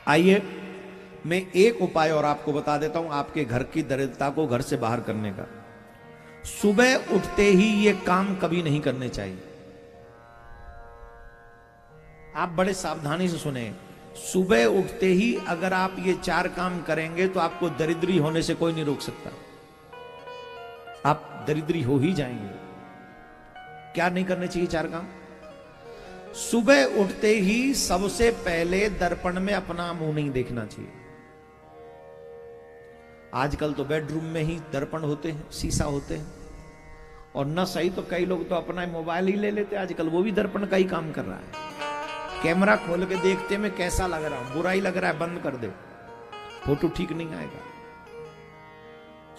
आइए मैं एक उपाय और आपको बता देता हूं आपके घर की दरिद्रता को घर से बाहर करने का। सुबह उठते ही ये काम कभी नहीं करने चाहिए। आप बड़े सावधानी से सुने। सुबह उठते ही अगर आप ये 4 काम करेंगे तो आपको दरिद्री होने से कोई नहीं रोक सकता। आप दरिद्री हो ही जाएंगे। क्या नहीं करने चाहिए 4 काम? सुबह उठते ही सबसे पहले दर्पण में अपना मुंह नहीं देखना चाहिए। आजकल तो बेडरूम में ही दर्पण होते हैं, शीशा होते हैं, और न सही तो कई लोग तो अपना मोबाइल ही ले लेते हैं आजकल, वो भी दर्पण का ही काम कर रहा है। कैमरा खोल के देखते में कैसा लग रहा हूं, बुरा ही लग रहा है, बंद कर दे, फोटो ठीक नहीं आएगा।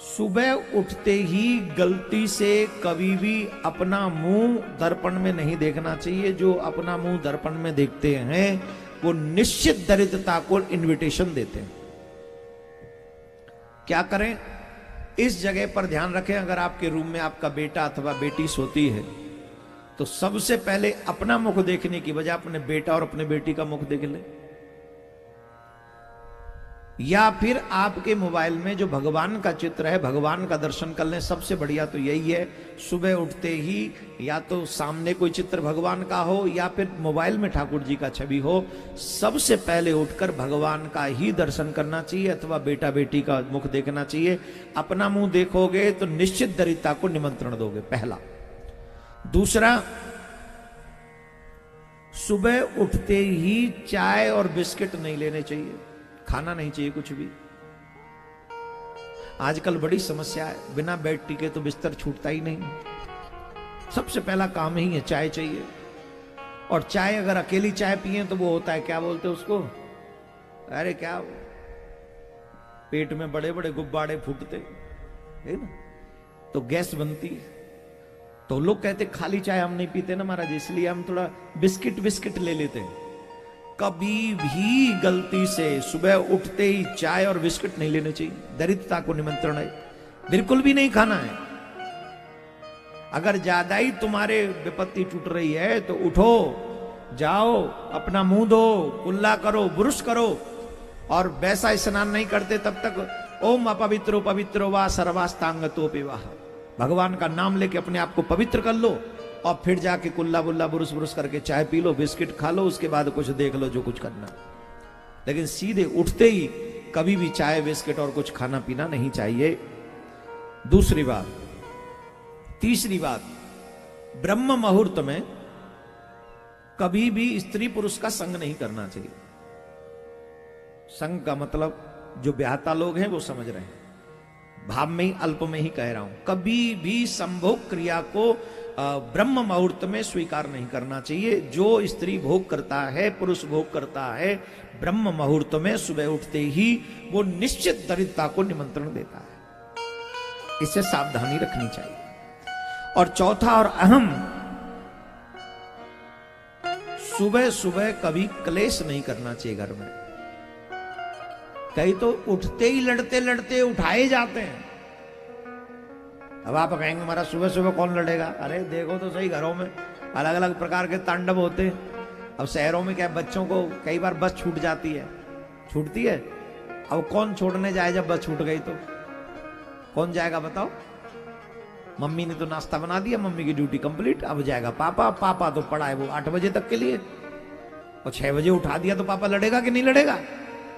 सुबह उठते ही गलती से कभी भी अपना मुंह दर्पण में नहीं देखना चाहिए। जो अपना मुंह दर्पण में देखते हैं वो निश्चित दरिद्रता को इनविटेशन देते हैं। क्या करें? इस जगह पर ध्यान रखें, अगर आपके रूम में आपका बेटा अथवा बेटी सोती है तो सबसे पहले अपना मुख देखने की बजाय अपने बेटा और अपने बेटी का मुख देख ले। या फिर आपके मोबाइल में जो भगवान का चित्र है, भगवान का दर्शन कर लें। सबसे बढ़िया तो यही है, सुबह उठते ही या तो सामने कोई चित्र भगवान का हो या फिर मोबाइल में ठाकुर जी का छवि हो। सबसे पहले उठकर भगवान का ही दर्शन करना चाहिए अथवा बेटा बेटी का मुख देखना चाहिए। अपना मुंह देखोगे तो निश्चित दरिद्रता को निमंत्रण दोगे, पहला। दूसरा, सुबह उठते ही चाय और बिस्किट नहीं लेने चाहिए, खाना नहीं चाहिए कुछ भी। आजकल बड़ी समस्या है, बिना बेड टिके तो बिस्तर छूटता ही नहीं। सबसे पहला काम ही है, चाय चाहिए। और चाय अगर अकेली चाय पिए तो वो होता है, क्या बोलते हैं उसको, अरे क्या, पेट में बड़े बड़े गुब्बारे फूटते है ना, तो गैस बनती है। तो लोग कहते खाली चाय हम नहीं पीते ना महाराज, इसलिए हम थोड़ा बिस्किट ले लेते हैं। कभी भी गलती से सुबह उठते ही चाय और बिस्किट नहीं लेने चाहिए, दरिद्रता को निमंत्रण है। बिल्कुल भी नहीं खाना है। अगर ज्यादा ही तुम्हारे विपत्ति टूट रही है तो उठो, जाओ, अपना मुंह धो, कुल्ला करो, ब्रुश करो, और वैसा स्नान नहीं करते तब तक ओम अपवित्रो पवित्रो वा सर्वास्तांगतोपि वाह, भगवान का नाम लेके अपने आप को पवित्र कर लो, और फिर जाके कुल्ला बुल्ला बुरुस करके चाय पी लो, बिस्किट खा लो, उसके बाद कुछ देख लो जो कुछ करना। लेकिन सीधे उठते ही कभी भी चाय बिस्किट और कुछ खाना पीना नहीं चाहिए। दूसरी बात। तीसरी बात, ब्रह्म मुहूर्त में कभी भी स्त्री पुरुष का संग नहीं करना चाहिए। संग का मतलब जो ब्याहता लोग हैं वो समझ रहे हैं, भाव में ही अल्प में ही कह रहा हूं। कभी भी संभोग क्रिया को ब्रह्म मुहूर्त में स्वीकार नहीं करना चाहिए। जो स्त्री भोग करता है, पुरुष भोग करता है ब्रह्म मुहूर्त में सुबह उठते ही, वो निश्चित दरिद्रता को निमंत्रण देता है। इससे सावधानी रखनी चाहिए। और चौथा और अहम, सुबह सुबह कभी क्लेश नहीं करना चाहिए घर में। कई तो उठते ही लड़ते लड़ते उठाए जाते हैं। अब आप कहेंगे हमारा सुबह सुबह कौन लड़ेगा? अरे देखो तो सही, घरों में अलग अलग प्रकार के तांडव होते हैं। अब शहरों में क्या, बच्चों को कई बार बस छूट जाती है, छूटती है। अब कौन छोड़ने जाए जब बस छूट गई तो? कौन जाएगा बताओ? मम्मी ने तो नाश्ता बना दिया, मम्मी की ड्यूटी कंप्लीट, अब जाएगा पापा। पापा तो पड़ा है वो 8 बजे तक के लिए, और 6 बजे उठा दिया तो पापा लड़ेगा कि नहीं लड़ेगा?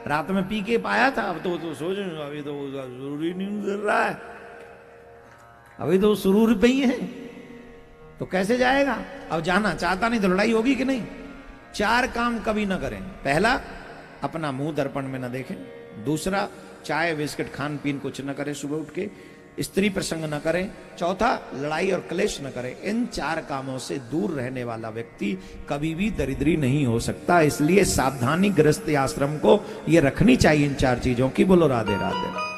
रात में पी के पाया था, अब तो सोच अभी तो जरूरी नहीं कर रहा है, अभी तो सुरूर पे ही है, तो कैसे जाएगा? अब जाना चाहता नहीं तो लड़ाई होगी कि नहीं? 4 काम कभी ना करें। पहला, अपना मुंह दर्पण में ना देखें। दूसरा, चाय बिस्किट खान पीन कुछ न करें सुबह उठ के। स्त्री प्रसंग न करें। चौथा, लड़ाई और क्लेश न करें। इन 4 कामों से दूर रहने वाला व्यक्ति कभी भी दरिद्री नहीं हो सकता। इसलिए सावधानी गृहस्थी आश्रम को ये रखनी चाहिए इन 4 चीजों की। बोलो राधे राधे।